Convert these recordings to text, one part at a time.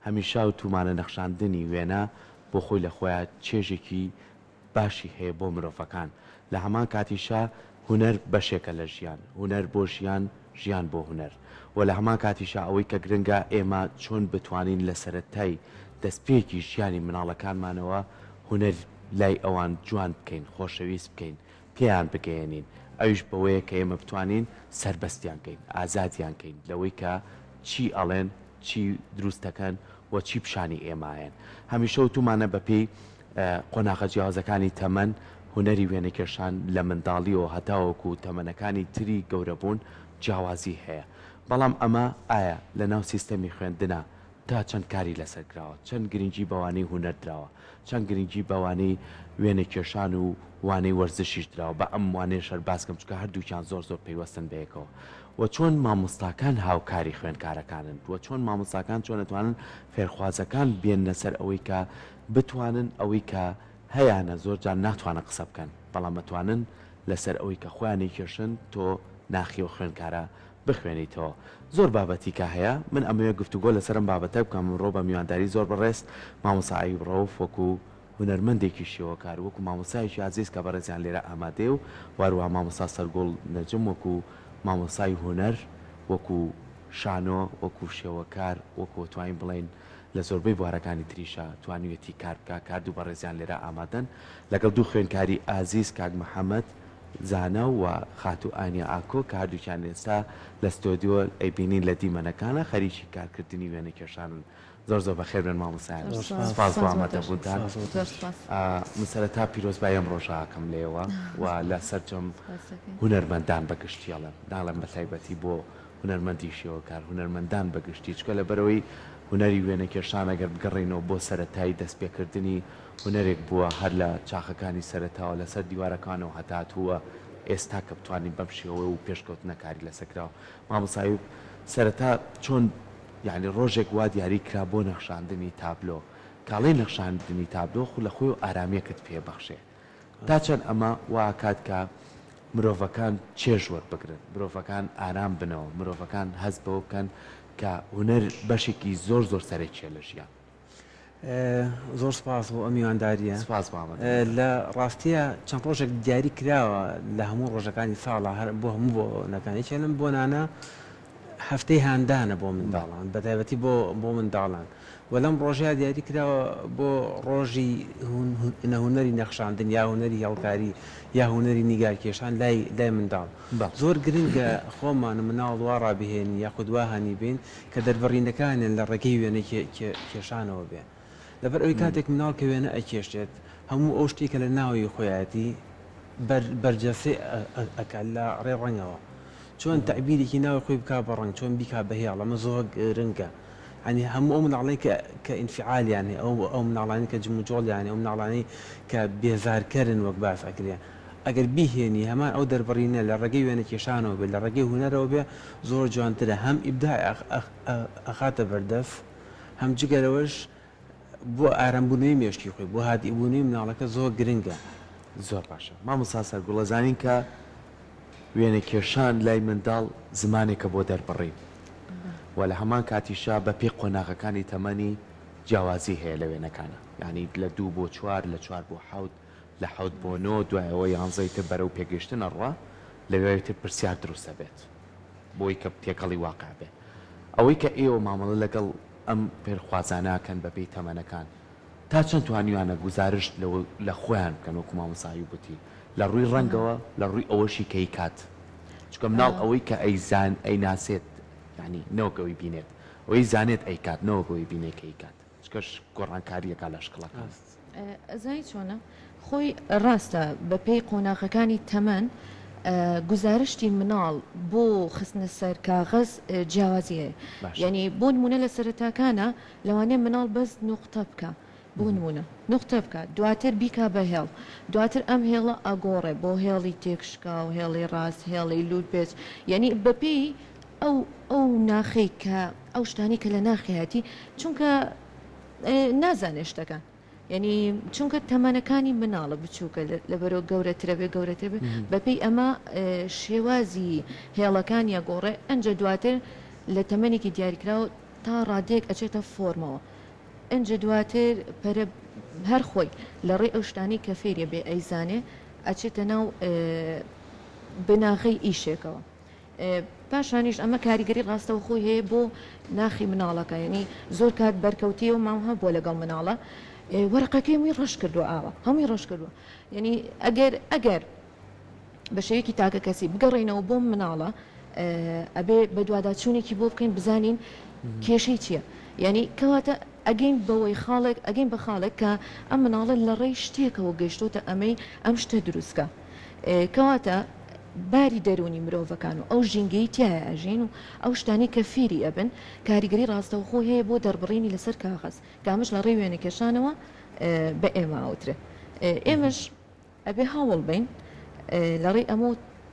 هەمیشا و تومانە نەخشاندنی وێنە بۆ خۆی لە خۆیان چێژێکی باشی هەیە بۆ مرۆڤەکان لە هەمان کاتیشا هوەر بەشێکە لە ژیان هوەر بۆ ژیان بۆ هوەر و لە هەمان کاتیشا ئەوەی کە گرنگە ئێمە چۆن بتوانین لە سەرەتای دەستپێکی ژیانی مناڵەکانمانەوە هوەر لای ئەوان جوان بکەین خۆشەویست بکەین پێیان بگەێنین ئەوش بەوەیە کە ئێمە بتوانین سربەستیان کەین ئازادیان کەین لەوەی کە چی ئەڵێن چی دروستەکەن و چی پیشانی ئێمایەن هەمیشە و تومانە بەپێی قۆناغە جیاوازەکانی تەمەەن هوەری وێنەکێشان لە منداڵیەوە هەتاوەکو تەمەنەکانی تری گەورەبوون جیاوازی هەیە بەڵام ئەمە ئایا لە ناو سیستەمی خوێندنە تا چەند کاری لەسەرکراوە چەند گرنگی بەوانەی هوەردراوە چەند گرنگی بەوانەی وێنەکێشان و وانەی وەرزشیش دراوە بە ئەم وانەیە شەر باسکەم چکە هەردووکیان زۆر پەیوەستن بەیەکەوە و چۆن مامۆستاکان هاوکاری خوێندکارەکانن و چۆن مامۆستاکان چۆن دەتوانن فێرخوازەکان بێنە سەر ئەوەی کە بتوانن ئەوەی کە هەیەە زۆر جان ناتوانە قسە بکەن بەڵام متوانن لەسەر ئەوەی کە خۆیانی کێشن تۆ ناخی و خوێندکارە بخوێنیتەوە زۆر بابەتی کە هەیە من ئەمەیە گفتوگۆ لەسەرم بابەتە بکەم ڕۆ بە میوانداری زۆر بەڕێست مامۆسایی ڕۆف وەکو هوەرمەندێکی شێوەکار وەکو مامۆسایکی عزیز کە بەڕێزیان لێرە ئامادێ و واروها مامۆستا سەرگۆڵ نەجم وەکو مامۆسای هوەر وەکو شانۆ وەکو شێوەکار وەکو توانین بڵین لە زۆربەی بوارەکانی تریشە توانوێتی کار بکە کاردوو بەڕێزیان لێرە ئامادەن لەگەڵ دوو خوێندکاری ئازیز کاک محەممەد زانە و خاتو ئاینی ئاکۆ کە هەردووکیان ئێستا لە ستۆدیۆ ئەیبینین لە دیمەنەکانە خەریکی کارکردنی وێنەکێشانن زۆر زۆر بەخێرن مامۆسایان سپاس بۆ ئامادەبوونتان من سەرەتا پیرۆزبای ئەم ڕۆژاکەم لێەوە و لە سەرجەم هوەرمەندان بەگشتیاڵم ناڵم بە تایبەتی بۆ هوەرمەندی شێوەکار هوەرمەندان بەگشتی چکە لە بەرەوەی هوەری وێنەکێشان ئەگەر بگەڕێنەوە بۆ سەرەتایی دەستپێکردنی هوەرێک بووە هەر لە چاخەکانی سەرەتاوە لەسەر دیوارەکانەوە هەتاتووە ئێستا کە بتوانین بەم شێوە و پێشکەوتنەکاری لەسەرکراوە مامۆسایی سەرەتا چۆن یعنی ڕۆژێک وا دیاری کرا بۆ نەخشاندنی تابلۆ کاڵی نەخشاندنی تابلۆ خو لە خۆی و ئارامەکەت پێبەخشێ تا چەند ئەمە واکات کە مرۆڤەکان چێژ وەربگرن مرۆڤەکان ئارام بنەوە مرۆڤەکان هەز بەوە بکەن کە هوەر بەشێکی زۆر سەرەکیە لە ژیان زۆر سپاس بۆ ئەم میوانداریە سپاس لە ڕاستیە چەند ڕۆژێک دیاری کراوە لە هەموو ڕۆژەکانی ساڵە هەر بۆ هەموو بۆ نەکانی چێنم بۆ نانە هەفتەی هاندانە بۆ منداڵان بە تایبەتی بۆ منداڵان و لەم ڕۆژەیە دیاری کراوە بۆ ڕۆژی هوەری نەخشاندن یا هوەری هێڵکاری یا هوەری نیگارکێشان لای منداڵ زۆر گرنگە خۆمان مناڵ وا ڕابهێنی یاخود وا هەنی بین کە دەربڕینەکانیان لە ڕێگەی وێنە کێشانەوە بێ لەبەر ئەوی کاتێک مناڵ کە وێنە ئەکێشێت هەموو ئەو شتێکە لە ناوی خۆیەتی بەرجەسێ ئەکات لە ڕێ ڕەنگەوە چۆن تعبیرێکی ناوی خۆی بک بە ڕنگ چۆن بیک بە هێڵ ئەمە زۆر گرنگە ینی هەموو ئەو مناڵی کە ئینفعالیانێ ئەو مناڵانی کە جموجۆڵیانێ ئەو مناڵانی کە بێزارکەرن وەک باس ئەکرێ ئەگەر بیهێنی هەمان ئەو دەربڕینە لە ڕێگەی وێنەکێشانەوە بێ لە ڕێگەی هوەرەوە بێ زۆر جوانترە هەم ئیبداع ئەخاتە بەردەف هەم جگەرەوەش بۆ ئارامبوونەوەی مێشکی خۆی بۆ هاتیبوونەوەی مناڵەکە زۆر گرنگە زۆر باشە مامۆستا سەرگوڵە زانین کە وێنەکێشان لای منداڵ زمانێکە بۆ دەربڕین و لە هەمان کاتیشا بە پێی قۆناغەکانی تەمەنی جیاوازی هەیە لە وێنەکانە یعنی لە 2 بۆ 4 لە 4 بۆ 7 لە 7 بۆ 9 دوایەوە یانزەیتر بەرەو پێگەشتنە ڕوا لەوێتر پرسیار دروستە بێت بۆی کە تێکەڵی واقع بێ ئەوەی کە ئێوە مامەڵە لەگەڵ ئەم پێرخوازاناکەن بەپێی تەمەنەکان تا چەند توانیوانە گزارش لە خۆیان بکەن وەکو مامۆسایی گوتی لە ڕووی ڕەنگەوە لە ڕووی ئەوەشی کەی کات چکە مناڵ ئەوەی کە ئەیزان ئەیناسێت ینی نەوەکەوەی بینێت ئەوەی زانێت ئەی کات نەوەکەوەی بینێکەی کات چکەش گۆڕانکاریەکە لە شکڵەکان ئەزای چۆنە خۆی ڕاستە بە پێی قۆناغەکانی تەمەن گزارشتی مناڵ بۆ خستنە سەر کاغەز جیاوازیە یعنی بۆ نمونە لە سەرەتاکانە لەوانەیە مناڵ بەس نوقتە بکە بۆ نمونە نوقتە بکە دواتر بیکا بە هێڵ دواتر ئەم هێڵە ئەگۆڕێ بۆ هێڵی تێکشکا و هێڵی ڕاست هێڵی لوت بێت یعنی بەپێی ئەو ناخەی کە ئەو شتانی کە لە ناخەتی چونکە نازانێ شتەکان یعنی چونکە تەمەنەکانی مناڵە بچووکە لەبەرەوە گەورەترە بێ گەورەتر بێ بەپێی ئەمە شێوازی هێڵەکان یەگۆڕێ ئەنجە دواتر لە تەمەنێکی دیاریکراوە تا ڕادێک ئەچێتە فۆرمەوە ئەنج دواتر پەرە هەر خۆی لە ڕێ ئەو شتانی کە فێریە بێ ئەیزانێ ئەچێتە ناو بناغی ئیشێکەوە پاشانیش ئەمە کاریگەری ڕاستەوە خۆی هەیە بۆ ناخی مناڵەکە یعنی زۆر کات بەرکەوتیەوە ماوە بۆ لەگەڵ مناڵە وەرەقەکەی هەمووی ڕەش کردو ئاوە هەمووی ڕەش کردووە یعنی ئەگەر بە شێوەیەکی تاکە کەسی بگەڕێنەوە بۆ مناڵە ئەبێ بە دوواداچوونێکی بۆ بکەین بزانین کێشەی چییە یعنی کەواتە ئەگەین بەوەی خاڵێک ئەگەین بە خاڵێک کە ئەم مناڵە لە ڕێی شتێکەوە گەیشتۆتە ئەمەی ئەم شتە دروستکە کەواتە باری دەرونی مرۆڤەکان و ئەو ژینگەی تایە ئەژین و ئەو شتانی کە فێری ئەبن کاریگەری ڕاستەوە خۆ هەیە بۆ دەربڕینی لەسەر کاغەز کامش لە ڕێ وێنە کێشانەوە بە ئێمە ئەوترێ ئێمەش ئەبێ هاوڵ بین لە ڕێی ئەمە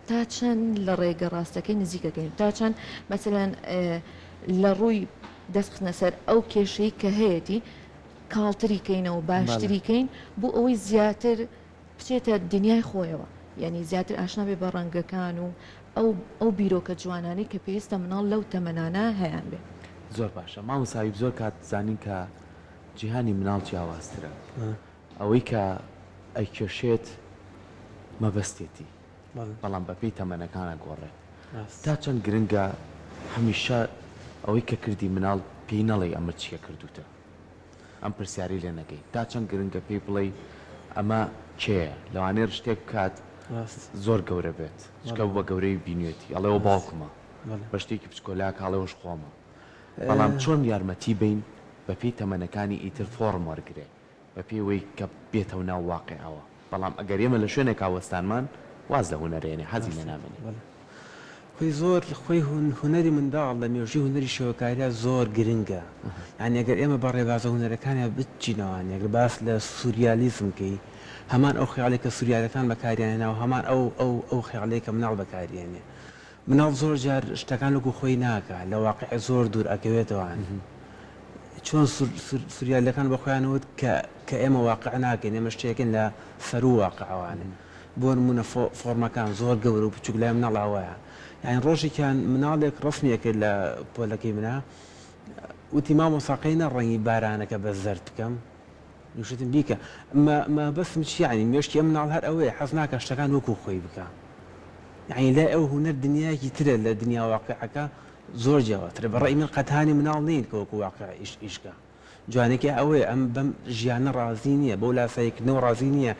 تا چەند لە ڕێگە ڕاستەکەی نزیکەکەین تا چەند مەسەلەن لە ڕووی دەستخستنە سەر ئەو کێشەی کە هەیەی کاڵتریکەینەوە باشتریکەین بۆ ئەوەی زیاتر بچێتە دنیای خۆیەوە یعنی زیاتر ئاشنا بێ بە ڕەنگەکان و ئەو بیرۆکە جوانانی کە پێویستە مناڵ لەو تەمەنانە هەیان بێ زۆر باشە مامۆسایب زۆر کات زانین کە جیهانی مناڵ جیاوازترە ئەوەی کە ئەی کێشێت مەبەستێتی بەڵام بەپێی تەمەنەکانە گۆڕێت تا چەند گرنگە هەمیشە ئەوەی کە کردی مناڵ پێی نەڵێ ئەمە چیە کردوتە ئەم پرسیاری لێ نەکەی تا چەند گرنگە پێی بڵێ ئەمە چێە لەوانەیە شتێک بکات زۆر گەورە بێت شکە بە گەورەی بینێتی ئەڵێەوە باوکمە بە شتێکی پچکۆلا کاڵێەوەش خۆمە بەڵام چۆن یارمەتی بین بەپێی تەمەنەکانی ئیتر فۆڕم وەرگێ بە پێی کە بێتەوە ناو واقعەوە بەڵام ئەگەر ئێمە لە شوێنێک ئاوەستانمان واز لە هوەرێنێ حەزی لە نامێنێ خۆی زۆر خۆی هوەری منداڵ لە مێژی هوەری شێوەکاریە زۆر گرنگە یعنی ئەگەر ئێمە بە ڕێبازە هوەرەکانیان بچینەوە ئەگەر باس لە سووریالیزمکەی هەمان ئەو خیاڵێک کە سووریالەکان بەکاریانێنەوە هەمان ئەو خیاڵەیە کە مناڵ بەکارێنێ مناڵ زۆر جار شتەکان لەکو خۆی ناکە لە واقع زۆر دوور ئەکەوێتەوەوان چۆن سووریالەکان بە خۆیانەوت کە ئێمە واقع ناکەین ئێمە شتێکن لە سەر و واقعوانن بۆ نمونە فۆرمەکان زۆر گەورە و بچوک لای مناڵاوەیە یعنی ڕۆژێکیان مناڵێک ڕستمیەکرد لە پۆلەکەی منە وتی مامۆساقەی نەڕەنگی بارانەکە بە زەرد بکەم نوشتم بیکە مە بەسم چی ینی مێشتی ئەم مناڵ هەر ئەوەیە حەز ناکە شتەکان وەکو خۆی بکە یعنی لای ئەو هوەر دنیایەکی ترە لە دنیا واقعەکە زۆر جیاواترە بەڕێی من قەتانی مناڵ نین کە وەکو واقع ئیشکە جوانێکی ئەوەیە ئەم بەم ژیانە ڕازی نییە بەو لاساییکردنەوە ڕازی نییە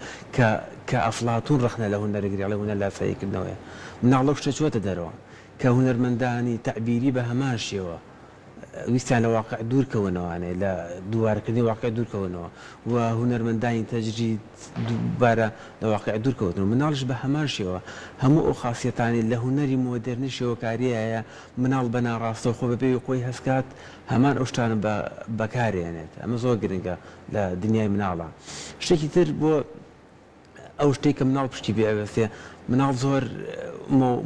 کە ئەفلااتون ڕخنە لە هوەرەگری لە هوەر لاساییکردنەوەیە مناڵ شتە چوەتە دەرەوە کە هوەرمەندانی تعبیری بە هەمان شێوە ویستیان لە واقع دوورکەونەوەوانێ لە دووارکردنی واقع دوورکەونەوە و هوەرمەندانی تەجرید دووبارە لە واقع دوورکەوتنەوە مناڵش بە هەمان شێوە هەموو ئەو خاصیەتانی لە هوەری مۆدرنی شێوەکاریایە مناڵ بە ناڕاستە خۆ بەبێ خۆی هەستکات هەمان ئەو شتانە بەکارێنێت ئەمە زۆر گرنگە لە دنیای مناڵە شتێکی تر بۆ ئەو شتێک کە مناڵ پشتی بێوەستێ مناڵ زۆر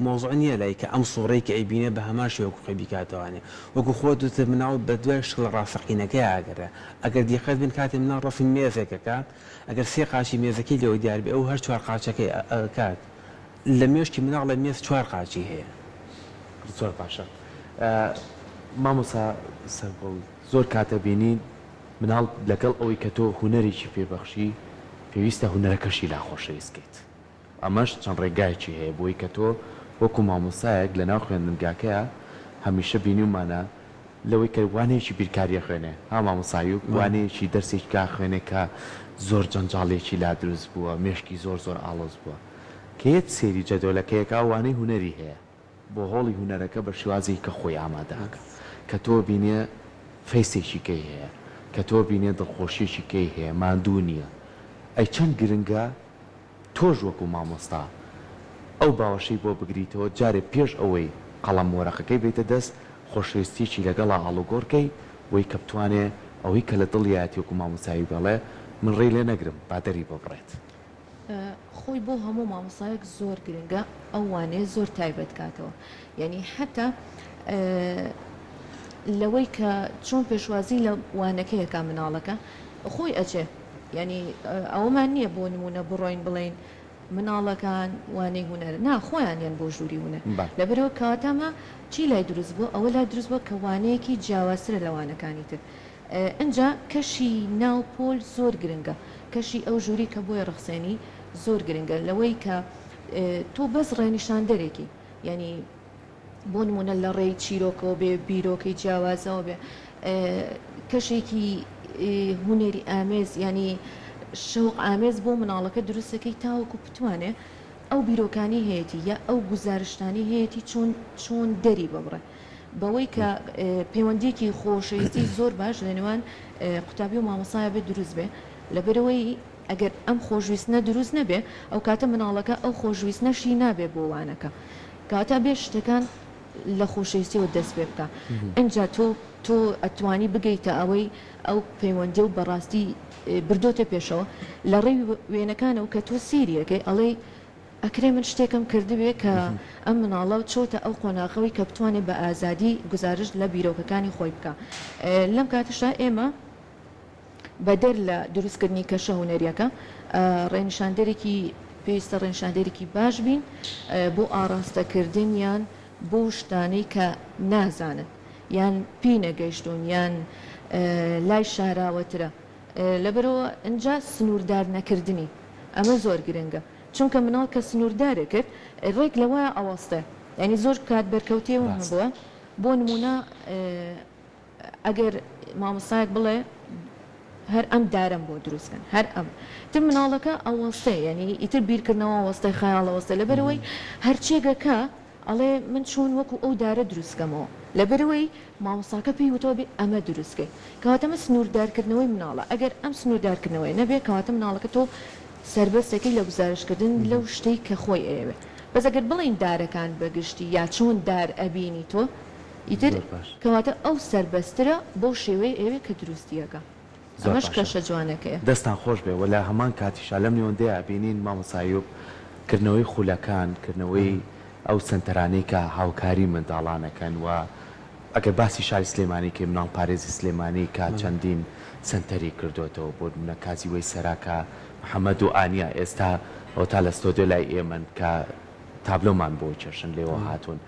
مۆزوع نییە لای کە ئەم سوڕەی کە ئەیبینێ بە هەمان شێوەکو خۆی بکاتەوانێ وەکو خۆت وتر مناڵ بە دوای شکڵ ڕاستەقینەکەی ئاگەرە ئەگەر دیقەت بن کاتێ مناڵ ڕەفی مێزێکە کات ئەگەر سێ قاچی مێزەکەی لەوە دیار بێ ئەو هەر چوار قاچەکەی کات لە مێشتی مناڵ لە مێز چوار قاچی هەیە زۆر باشە مامۆسا سەربەڵ زۆر کاتە بینین مناڵ لەگەڵ ئەوەی کە تۆ هوەرێکی پێبەخشی پێویستە هوەرەکەشی لا خۆشەویستکەیت ئەمەش چەند ڕێگایکی هەیە بۆی کە تۆ وەکو مامۆسایەک لە ناو خوێندنگاکەیە هەمیشە بینیمانە لەوەی کە وانەیەکی بیرکاریە خوێنێ ها مامۆسایی و وانەیەکی دەرسێک کا خوێنێ کە زۆر جەنجاڵێکی لا دروست بووە مێشکی زۆر ئاڵۆز بووە کە یەت سێری جەدۆلەکەیەکە وانەی هوەری هەیە بۆ هۆڵی هوەرەکە بە شێوازی کە خۆی ئامادەکە کە تۆ بینێ فەیسێکی کەی هەیە کە تۆ بینێ دڵخۆشیێکی کەی هەیە ماندوو نییە ئەی چەند گرنگە تۆش وەکو مامۆستا ئەو باوەشەی بۆ بگریتەوە جارێ پێش ئەوەی قەڵەم وەرەقەکەی بێتە دەست خۆشەویستیی لەگەڵا ئاڵوگۆڕکەی وەی کە بتوانێ ئەوەی کە لە دڵیاتی وەکو مامۆسایی بەڵێ من ڕێی لێ نەگرم بادەری بۆ بڕێت خۆی بۆ هەموو مامۆسایەک زۆر گرنگە ئەو وانەیە زۆر تایبەت کاتەوە یعنی حتا لەوەی کە چۆن پێشوازی لە وانەکەیەکە مناڵەکە خۆی ئەچێ یعنی ئەومان نییە بۆ نمونە بڕۆین بڵێن مناڵەکان وانەی هوەرە ناخۆیانیان بۆ ژووری هوەر بەڵێ. لەبەرەوە کاتەمە چی لای دروست بوو ئەوە لای دروست بووە کە وانەیەکی جیاوازترە لەوانەکانی تر ئەجا کەشی ناوپۆل زۆر گرنگە کەشی ئەو ژووری کە بۆی ڕخسێنی زۆر گرنگە لەوەی کە تۆ بەس ڕێنیشاندەرێکی ینی بۆ نمونە لە ڕێی چیرۆکەوە بێ بیرۆکەی جیاوازەوە بێ کەشێکی هوەری ئامێز ینی شەوق ئامێز بۆ مناڵەکە دروستەکەی تاوەکو بتوانێت ئەو بیرۆکانی هەیەی یا ئەو گزارشتانی هەیەی چۆن دەری ببڕێ بەوەی کە پەیوەندیەکی خۆشەویستی زۆر باش لە نێوان قوتابی و مامۆسایە بێ دروست بێ لەبەرەوەی ئەگەر ئەم خۆشویستنە دروست نەبێ ئەو کاتە مناڵەکە ئەو خۆشویستنەشی نابێ بۆ وانەکە کاتە بێ شتەکان لە خۆشەویستیەوە دەست پێ بکە ئەجا تۆ ئەتوانی بگەیتە ئەوەی ئەو پەیوەندی و بەڕاستی بردۆتە پێشەوە لە ڕێی وێنەکانەوە کە تۆ سیریەکەی ئەڵێ ئەکرێ من شتێکم کردبێ کە ئەم مناڵە چۆتە ئەو قۆناغەوەی کە بتوانێت بە ئازادی گزارش لە بیرۆکەکانی خۆی بکە لەم کاتشدا ئێمە بەدەر لە دروستکردنی کەشە هوەریەکە ڕێنیشاندەرێکی پێویستە ڕێنیشاندەرێکی باش بین بۆ ئاراستەکردنیان بۆ شتانەی کە نازانن یان پی نەگەیشتون یان لای شاراوەترە لەبەرەوە ئەجا سنووردار نەکردنی ئەمە زۆر گرنگە چونکە مناڵ کە سنووردارە کرد ڕێک لەوە ئەوەستە ینی زۆر کات بەرکەوتێەوە هەبووە بۆ نمونە ئەگەر مامۆستایەک بڵێ هەر ئەم دارم بۆ دروستکەن هەر ئەم تر مناڵەکە ئەوەستە ینی ئیتر بیرکردنەوە ئەوەستەی خەیاڵەوەستە لەبەرەوەی هەرچێگەکە ئەڵێ من چۆن وەکو ئەو دارە دروستکەمەوە لەبەرەوەی مامۆستاکە پێی وتەوە بێ ئەمە دروستکەی کەواتەمە سنووردارکردنەوەی مناڵە ئەگەر ئەم سنووردارکردنەوەی نەبێ کەواتە مناڵەکە تۆ سربەستێکی لە گزارشکردن لەو شتەی کە خۆی ئەوێ بەس ئەگەر بڵین دارەکان بەگشتی یا چۆن دار ئەبینی تۆ ئیتر کەواتە ئەو سربەسترە بۆ شێوەی ئێوێ کە دروستیەکە ئەمەش کەشە جوانەکەیە دەستان خۆش بێ وە لە هەمان کاتیشا لەم نێوەندەیە بینین مامۆسایوب کردنەوەی خولەکان کردنەوەی ئەو سنتەرانەی کە هاوکاری منداڵانەکەن و ئەگەر باسی شاری سلێمانی کە مناڵ پارێزی سلێمانی کا چەندین سنتەری کردوێتەوە بۆ نمونە کازیوەی سەراکە محەممەد و ئانیا ئێستا ئەو تا لە ستۆدیۆ لای ئێمن کە تابلۆمان بۆ چێشن لێەوە هاتوون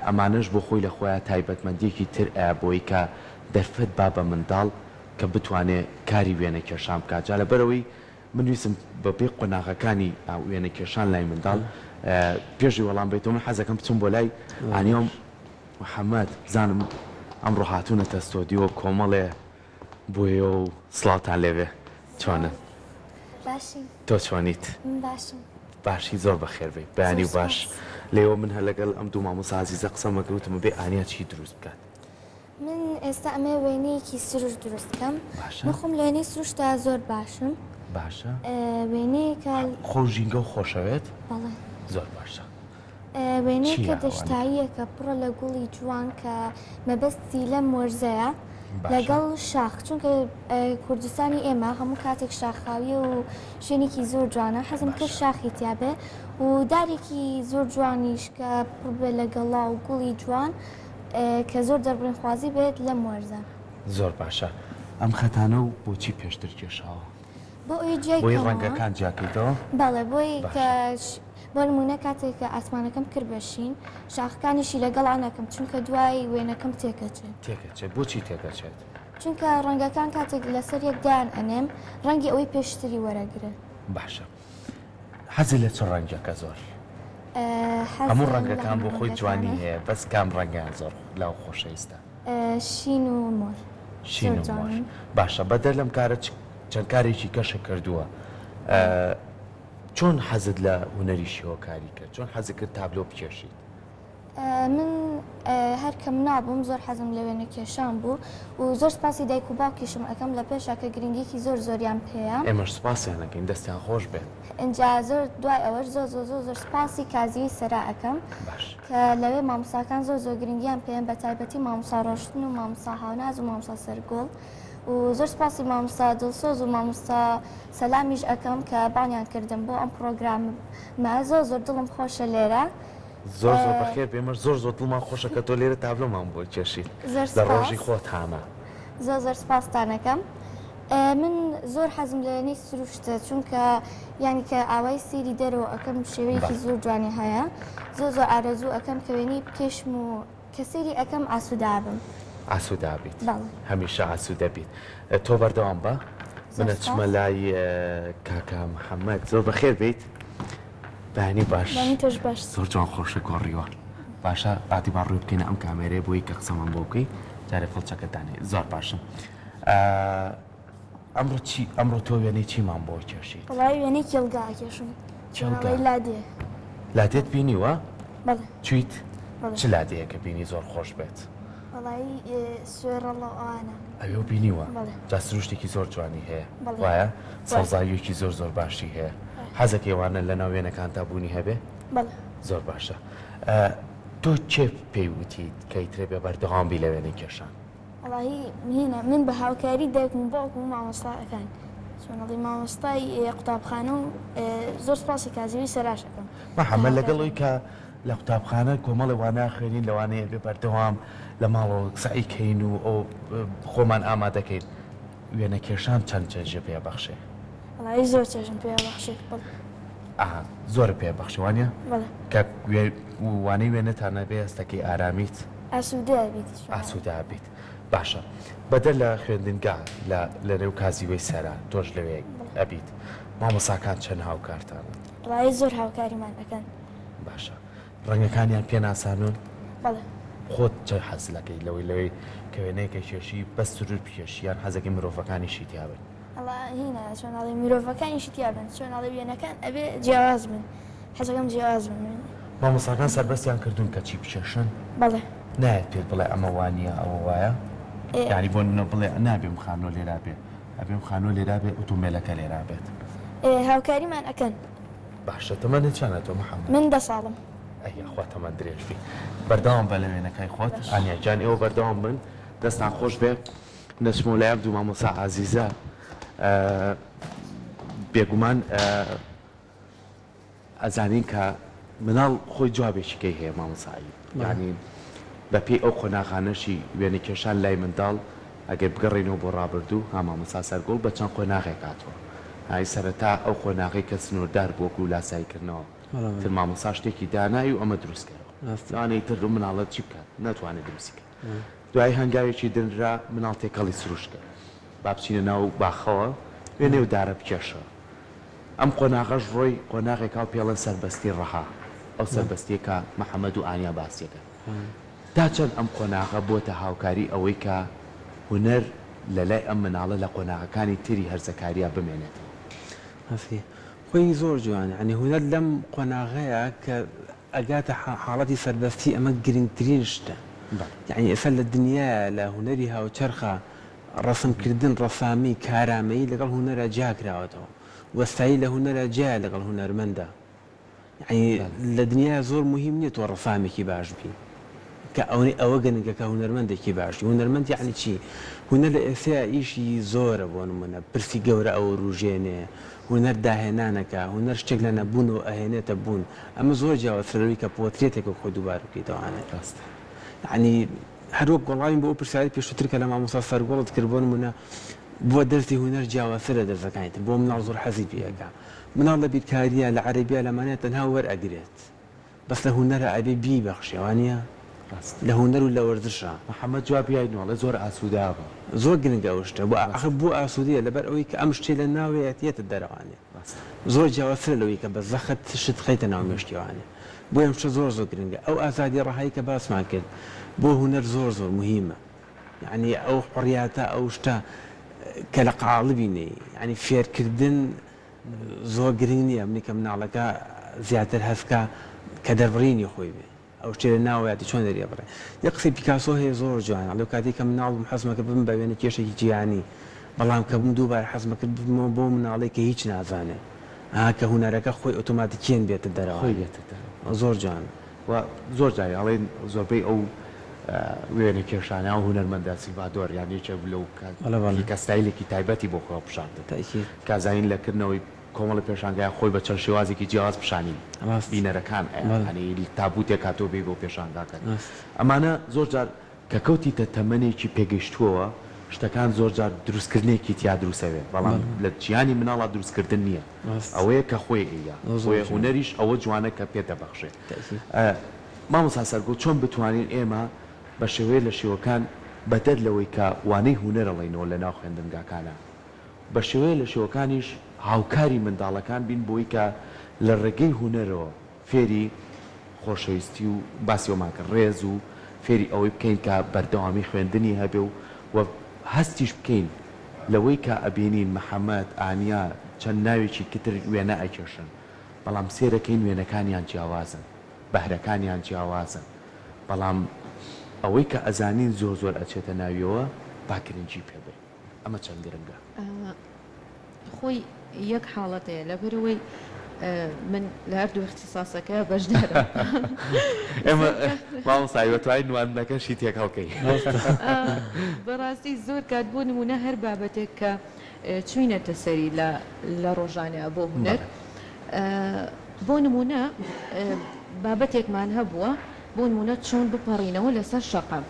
ئەمانش بۆ خۆی لە خۆیان تایبەتمەندیەکی تر بۆی کە دەرفەت با بە منداڵ کە بتوانێت کاری وێنە کێشان بکات جا لەبەرەوەی من ویسم بەپێ قۆناغەکانی وێنە کێشان لای منداڵ پێشی وەڵام بیتەوە من حەزەکەم بچم بۆ لای ئانیۆم محەممەد بزانم ئەمڕۆ هاتوونەتە ستۆدیۆ کۆمەڵێ بۆیە و سڵاتان لێوێ چۆنە باشی تۆ چۆنیت باشم باشی زۆر بەخێربێ بەیانی و باش لێەوە من هە لەگەڵ ئەم دوو مامۆستا عەزیزە قسەمەکەوتمە بێ ئانیا چی دروست بکات من ئێستا ئەمێ وێنەیەکی سروش دروستکەم باشە مخم لە وێنەی سروشتا زۆر باشم باشە وێنەیەکە خۆ ژینگە و خۆشەوێت بەڵێ زۆر باشە وێنەیەکە چییە دەشتاییەکە پڕە لە گوڵی جوان کە مەبەستی لەم وەرزەیە لەگەڵ شاخ چونکە کوردستانی ئێمە هەموو کاتێک شاخاوی و شوێنێکی زۆر جوانە حەزم کرد شاخی تیابێ و دارێکی زۆر جوانیش کە پڕ بێ لەگەڵا و گوڵی جوان کە زۆر دەربڕین خوازی بێت لەم وەرزە زۆر باشە ئەم خەتانە و بۆچی پێشتر کێشاوە بۆ ئەوی جێی بۆی ڕەنگەکان جیاکەیتەوە بەڵێ بۆی کە بۆ نمونە کاتێک کە ئاسمانەکەم کرد بەشین شاخەکانیشی لەگەڵانەکەم چونکە دوای وێنەکەم تێکەچێت تێکەچێت بۆچی تێکەچێت چونکە ڕەنگەکان کاتێک لەسەر یەکدایان ئەنێم ڕەنگی ئەوەی پێشتری وەرەگرن باشە حەزی لە چ ڕەنگەکە زۆر هەموو ڕەنگەکان بۆ خۆی جوانی هەیە بەس کام ڕەنگیان زۆر لاو خۆشەویستە شین و مۆر شین و مۆر باشە بەدەر لەم کارە چەند کارێکی کەشە کردووە چۆن حەزت لە هوەری شیوەکاری کرد چۆن حەزت کرد تابلۆ بکێشیت من هەر کەم نابووم زۆر حەزم لە وێنە کێشان بوو و زۆر سپاسی دایک و باوکیشم ئەەکەم لە پێشە کە گرنگێکی زۆر زۆریان پێەیە ئێمەش سپاسیانەکەین دەستیان خۆش بێت اینجا زۆر دوای ئەوەش زۆر سپاسی کازیوی سەرا ئەەکەم کە لەوێ مامۆستاکان زۆر گرنگیان پێیان بە تایبەتی مامۆستا ڕۆشتن و مامۆستا هاوناز و مامۆستا سەرگۆڵ و زۆر سپاسی مامۆستا دڵسۆز و مامۆستا سەلامیش ئەەکەم کە بانیان کردم بۆ ئەم پرۆگرامە زۆر دڵم خۆشە لێرە زۆر بەخێر بێمەش زۆر دڵمان خۆشە کە تۆ لێرە تابلۆمان بۆ کێشیت لە ڕۆژی خۆت هامە زۆر سپاستانەکەم من زۆر حەزم لە وێنەی سروشتە چونکە یعنی کە ئاوای سێری دەرەوە ئەەکەم شێوەیەکی زۆر جوانی هەیە زۆر ئارەزوو ئەەکەم کە وێنەی بکێشم و کە سێری ئەەکەم ئاسوودا بم ئاسوودا بیت بەڵێ. هەمیشە ئاسوودە بیت تۆ بەردەوام بە منە چمە لای کاکا محەممەد زۆر بەخێر بیت بەنی باش بەنی تۆش باش زۆر جوان خۆشە گۆڕیوە باشە ئاتیبان ڕووی بکەینە ئەم کامێرەیە بۆی کە قسەمان بۆ بکەی جارێ فڵچەکەتانێ زۆر باشم ئەمڕۆ تۆ وێنەی چیمان بۆ کێشیت وڵای وێنەی کێڵگا کێشم کێڵگا. لادێ لادێت بینیوە بەڵێ چیت بەڵێ. چ لادەیە کە بینی زۆر خۆش بێت وڵای سوێڕەڵە ئەوانە ئەوێ بینیوە بەڵێ. جا سروشتێکی زۆر جوانی هەیە بەڵێ. وایە سەوزاویەکی زۆر زۆر باشی هەیە حەزەکەوانە لە ناو وێنەکان تا بوونی هەبێ بەڵێ. زۆر باشە تۆ چێ پێیوتیت کەیترێ بێ بەردەوام بی لە وێنەی کێشان وڵی هینە من بە هاوکاری دەکم باوکم و مامۆستاەکان چۆنەڵی مامۆستای قوتابخانە و زۆر سپاسی کازیوی سەراشەکەم محەممەد لەگەڵەوەی کە لە قوتابخانە کۆمەڵی وانە خوێنین لەوانەیە بێ بەردەوام لە ماڵەوە قسەی کەین و ئەو خۆمان ئامادەکەین وێنە کێشان چەند چێژە پێ بەخشێ وڵی زۆر چێژم پێ بەخشێت زۆر پێ بەخشوانە بەڵێ. کە وانەی وێنەتانە بێ هەستەکەی ئارامیت ئاسوودە بیت ئاسوودا بیت باشە بەدە لە خوێندنگا لە نێو کازیوەی سەرا تۆش لەوێ ئەبیت مامۆساکان چەند هاوکارتانە وڵی زۆر هاوکاریمان ئەەکەن باشە ڕەنگەکانیان پێ ناسانون بەڵێ. خۆت چه حەزلەکەی لەوەی کە وێنەیەکە کێشی بەس سرور پێشیان حەزەکەی مرۆڤەکانی شیتیابن هینە چۆناڵی مرۆڤەکانی شتیابن چۆناڵی وێنەکان ئەبێ جیاواز بن حەزەکەم جیاواز بن مامۆساکان سەربەستیان کردوون کە چی بچێشن بەڵێ. نایەت پێت بڵێ ئەمە وانە ئەوە وایە یعنی بۆ نە بڵێ نابێم خانۆ لێرا بێ ئەبێم خانۆ لێرا بێ ئۆتۆمبیلەکە لێرا بێت هاوکاریمان ئەەکەن باشە تەمەنت چەندە تۆ محەممەد من 10 ساڵم خوا تەمەەن درێژبی بەردەوام بە لە وێنەکەی خۆت ئانیاجان ئێوە بەردەوام بن دەستان خۆش بێ نەچمە و لای عەبدوو مامۆسا عەزیزە بێگومان ئەزانین کە مناڵ خۆی جوابێکیکەی هەیە مامۆسایی یعنی بە پێی ئەو خۆناغانەشی وێنە کێشان لای منداڵ ئەگەر بگەڕێنەوە بۆ ڕابردوو ها مامۆسا سەرگۆڵ بە چەند خۆناغێک هاتووە های سەرەتا ئەو خۆناغی کە سنووردار بۆکو و لاساییکردنەوە تر مامۆسا شتێکی دانایی و ئەمە دروستکەەوە لەوانەی تر مناڵەت چی بکات ناتوانێت دروستیکە دوای هەنگاوێکی دنرا مناڵ تێکەڵی سروشکە با بچینە ناو باخەوە وێنێ و دارە بکێشەوە ئەم قۆناغەش ڕۆی قۆناغێکا و پێڵەن سەربەستی ڕەها ئەو سەربەستیەکە محەممەد و ئانیا باسیەکە داچەند ئەم قۆناغە بۆتە هاوکاری ئەوەی کە هونەر لە لای ئەم مناڵە لە قۆناغەکانی تری هەرزەکاریە بمێنێت هەفی خۆی زۆر جوانە عنی هونەر لەم قۆناغەیە کە ئەگاتە حاڵەتی سەربەستی ئەمە گرنگترین شتە یعنی ئێستا لە دنیا لە هونەری هاوچەرخە ڕەسمکردن ڕەسامی کارامەیی لەگەڵ هونەرە جاکراوەتەوە وەستایی لە هونەرە جیا لەگەڵ هونەرمەندە یعنی لە دنیا زۆر مهم نییە تۆ ڕەسامێکی باش بی کە ئەوە گەنگە کە هونەرمەندێکی باشی هونەرمەند یعنی چی هونەر لە ئێستا ئیشی زۆرە بۆ نمونە پرسی گەورە ئەوە ڕوژێنێ هونەر داهێنانەکە هونەر شتێک لە نەبوونەوە ئەهێنێتە بوون ئەمە زۆر جیاوازترەوەی کە پۆترێتێکە خۆ دووبار بکەیتەوەوانە ڕاست یعنی هەروە گۆڵاوین بۆ پرسیاری پێشووتر کە لە مامۆستا سەرگۆڵت کرد بۆ نمونە بۆ دەرسی هونەر جیاوازترە دەرزەکانیت بۆ مناڵ زۆر حەزی پێەکە مناڵ لە بیرکاریە لە عەرەبیە لەمانێت تەنها وەرئەگرێت بەس لە هونەرە ئەبێ بیبەخشێوانە لە هونەر و لە وەرزشە محەممەد جوابیایەوە زۆر ئاسووداوە زۆر گرنگە ئەو شتە بۆ ئاسوودیە لەبەر ئەوەی کە ئەم شتێ لە ناوێتێتە دەرەوانێ زۆر جیاوازترە لەوەی کە بە زەخت شت خەیتە ناو مێشتیوانێ بۆ ئەم شتە زۆر گرنگە ئەو ئازادی ڕەهایی کە باسمان کرد بۆ هونەر زۆر مهمە یعنی ئەو حڕیاتە ئەو شتە کە لە قاڵبینێ ینی فێرکردن زۆر گرنگ نییە منی کە مناڵەکە زیاتر هەستکە کە دەربڕینی خۆی بێ ئەو شتێ ناوەتی چۆن دەریێ بڕێ یە قسەی پیکاسۆ هەیە زۆر جوانە لەو کاتی کە مناڵم حەزمەکە بم بە وێنە کێشێکی جیهانی بەڵام کە بم دووبار حەزمەکە بمەوە بۆ مناڵێک کە هیچ نازانێت کە هونەرەکە خۆی ئۆتۆماتیکیان بێتە دەرەوە زۆر جوان و زۆر جای ئەڵێن زۆربەی ئەو وێنە کێشانە و هونەرمەندە سیڤادۆر یانێکە لەو کەستایلێکی تایبەتی بۆ خۆ پیشاندێت کازین لەکردنەوەی کۆمەڵە پێشانگای خۆی بە چەند شێوازێکی جیاواز پیشانی بینەرەکان ئەنی تابوتێک کاتۆ بێ بۆ پێشانگاکەن ئەمانە زۆر جار کە کەوتیتە تەمەنێکی پێگەشتووەوە شتەکان زۆر جار دروستکردنێکی تیا دروستەوێت بەڵام لە جیانی مناڵە دروستکردن نییە ئەوەیە کە خۆی ئەیە خۆی هوەریش ئەوە جوانە کە پێ دەبەخشێت مامۆستا سەرگۆ چۆن بتوانین ئێمە بە شێوەیە لە شێوەکان بەدەر لەوەی کە وانەی هوەرەڵێنەوە لە ناو خوێندنگاکانە بە شێوەیە لە شێوەکانیش هاوکاری منداڵەکان بین بۆی کە لە ڕێگەی هوەرەوە فێری خۆشەویستی و باسیۆماکە ڕێز و فێری ئەوەی بکەین کە بەردەوامی خوێندنی هەبێ و هەستیش بکەین لەوەی کە ئەبینین محەممەد ئانیا چەند ناوێکی کتر وێنە ئەکێشن بەڵام سێرەکەین وێنەکانیان جیاوازن بەهرەکانیان جیاوازن بەڵام ئەوەی کە ئەزانین زۆر زۆر ئەچێتە ناویەوە باگرنگی پێبێ ئەمە چەند گرنگە خۆی یەک حاڵەتەیە لەبەرەوەی من لە هەردوو اختصاسەکە بەشدارم ئێمە مامۆستایوەتوانین نواندنەکەشی تێکەڵکەی بەڕاستی زۆر کات بۆ نمونە هەر بابەتێک کە چوینەتە سەری لە ڕۆژانە بۆ هونەر بۆ نمونە بابەتێکمان هەبووە بۆ نمونە چۆن بپەڕینەوە لەسەر شەقام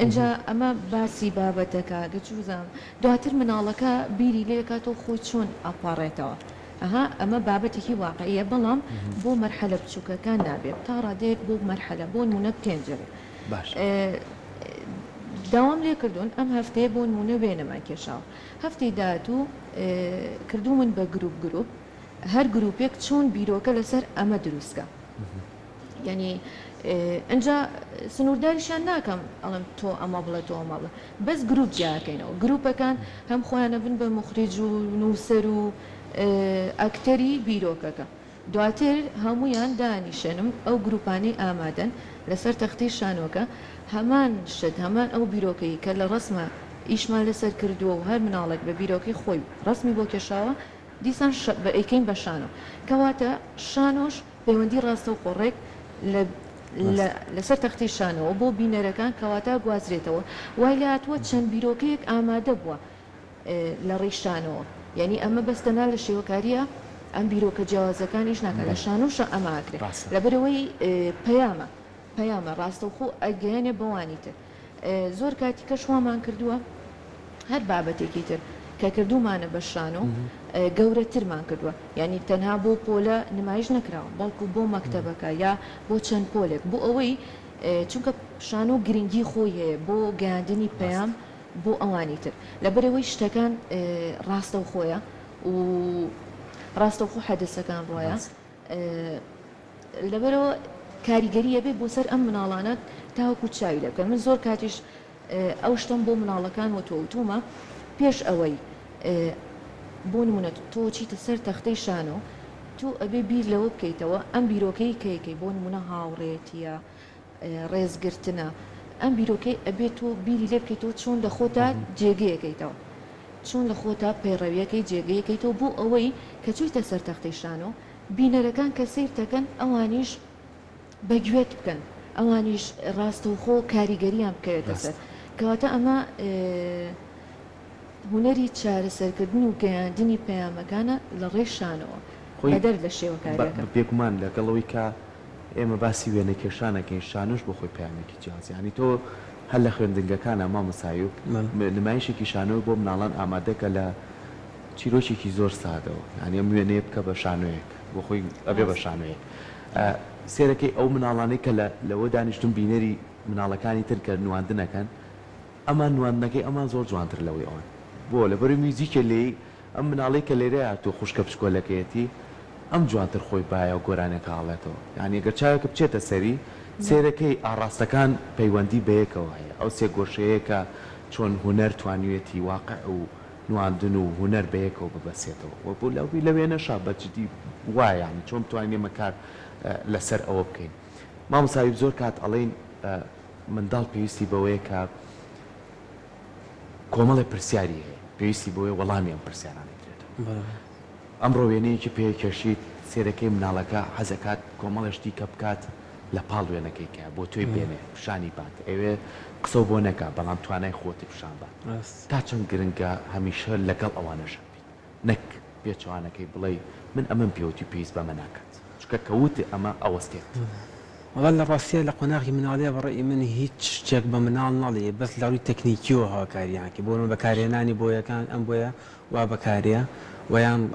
اینجا ئەمە باسی بابەتەکە گەچوزان دواتر مناڵەکە بیری لێکاتەوە خۆی چۆن ئەپارڕێتەوە ئەمە بابەتێکی واقعیە بەڵام بۆ مەرحەلە بچووکەکان نابێت تا ڕادێت بۆ مەرحەلە بۆ نمونە پێنجەوێ باش داوام لێ کردوون ئەم هەفتەیە بۆ نمونە وێنەمان کێشاوە هەفتەی داهاتوو کردو من بە گروپ هەر گروپێک چۆن بیرۆکە لەسەر ئەمە دروستکە یعنی اینجا سنوورداریشان ناکەم ئەڵم تۆ ئەمە بڵێ تۆ ئەمە بڵێ بەس گروپ جیاکەینەوە گروپەکان هەم خۆیانە بن بە مخریج و نووسەر و ئەکتەری بیرۆکەکە دواتر هەمویان دانیشێنم ئەو گروپانەی ئامادەن لەسەر تەختی شانۆکە هەمان شت هەمان ئەو بیرۆکەی کە لە ڕسمە ئیشمان لەسەر کردووە و هەر مناڵێک بە بیرۆکەی خۆی ڕسمی بۆ کێشاوە دیسان بە ئەیکەین بە شانۆ کەواتە شانۆش پەیوەندی ڕاستە و قۆڕێک لەسەر تەختی شانەوە بۆ بینەرەکان کەواتە گوازرێتەوە وای لە هاتووە چەند بیرۆکەیەک ئامادە بووە لە ڕێشانەوە یعنی ئەمە بەستەنا لە شێوەکاریە ئەم بیرۆکە جیاوازەکانیش ناکە لە شانۆشە ئەماکرێت لەبەرەوەی پەیامە ڕاستەوخۆ ئەگەیانێ بەوانی تر زۆر کاتی کە شوامان کردووە هەر بابەتێکی تر کە کردومانە بە شانۆ گەورەترمان کردووە یعنی تەنها بۆ پۆلە نمایش نەکراوە بەڵکو بۆ مەکتەبەکە یا بۆ چەند پۆلێک بۆ ئەوەی چونکە شانۆ گرنگی خۆی هەیە بۆ گەاندنی پەیام بۆ ئەوانی تر لەبەرەوەی شتەکان ڕاستە و خۆیە و ڕاستە و خۆ حەدەسەکان ڕۆیە لەبەرەوە کاریگەریە بێ بۆ سەر ئەم مناڵانە تاوەکو چاوی لە بکەن من زۆر کاتیش ئەو شتم بۆ مناڵەکان و تۆوتومە پێش ئەوەی بۆ نمونە تۆ چیتە سەر تەختەی شانۆ تۆ ئەبێ بیر لەوە بکەیتەوە ئەم بیرۆکەی کەیەکەی بۆ نمونە هاوڕێتیە ڕێزگرتنە ئەم بیرۆکەی ئەبێت تۆ بیری لێ بکەیتەوە چۆن لە خۆتا جێگەیەکەیتەوە چۆن لە خۆتا پەیڕەویەکەی جێگەیەکەیتەوە بۆ ئەوەی کە چوویتە سەر تەختەی شانۆ بینەرەکان کە سیر دەکەن ئەوانیش بەگوێت بکەن ئەوانیش ڕاستەوخۆ کاریگەریان بکەوێتە سەر کەواتە ئەمە هوەری چارەسەرکردن و گەیاندنی پەیامەکانە لە ڕێی شانەوە بەدەر لە شێوەکاریەکە بێگومان لەگەڵەوەی کە ئێمە باسی وێنە کێشانەکەین شانۆش بۆ خۆی پەیامێکی جیاواز ینی تۆ هەر لە خوێندنگەکانە مامۆسایب نمایشێکی شانۆی بۆ مناڵان ئامادەکە لە چیرۆکێکی زۆر سادەوە ینی ئەم وێنەیە بکە بە شانۆیەک بۆ خۆی ئەبێ بە شانۆیەک سێرەکەی ئەو مناڵانەی کە لەوە دانیشتون بینەری مناڵەکانی تر کە نواندنەکەن ئەمان نواندنەکەی ئەمان زۆر جوانتر لەوەی ئەوان بۆ لەبەر میوزیکە لێ ئەم مناڵی کە لێرەیە تۆ خوشکە پشکۆلەکەیەتی ئەم جوانتر خۆی باە و گۆرانێکە هاڵێتەوە یعنی گەر چاوێکە بچێتە سەری سێرەکەی ئاڕاستەکان پەیوەندی بەیەکەوە هەیە ئەو سێ گۆشەیەکە چۆن هوەر توانوێتی واقع و نواندن و هوەر بەیەکەوە ببەسێتەوە وە بۆ لەوی لەوێنەشا بەجددی وایە چۆن توانین مەکار لەسەر ئەوە بکەین مامۆسایب زۆر کات ئەڵێن منداڵ پێویستی بەوەیە کە کۆمەڵی پرسیاری هەیە پێویستی بۆیە وەڵامی ئەم پرسیارانە درێتەوە ئەمڕۆ وێنەیەکی پێ کێشیت سێرەکەی مناڵەکە حەزەکات کۆمەڵشتی کە بکات لە پاڵ وێنەکەیکە بۆ توی بێنێ پیشانی بات ئەوێ قسە بۆ نەکە بەڵام توانای خۆتی پیشان بات تا چەند گرنگە هەمیشە لەگەڵ ئەوانەشە نەک پێچوانەکەی بڵێ من ئەمەم پێوتی پێویست بەمە ناکات چکە کەوت ئەمە ئەوەستێت والله الراسية لقناغي من عليها برأي من هيك شك بمنال نالي بس لوري تكنيكيو ها كاري يعني بقولون بكاريا ناني بويا كان أم بويا وبكاريا ويان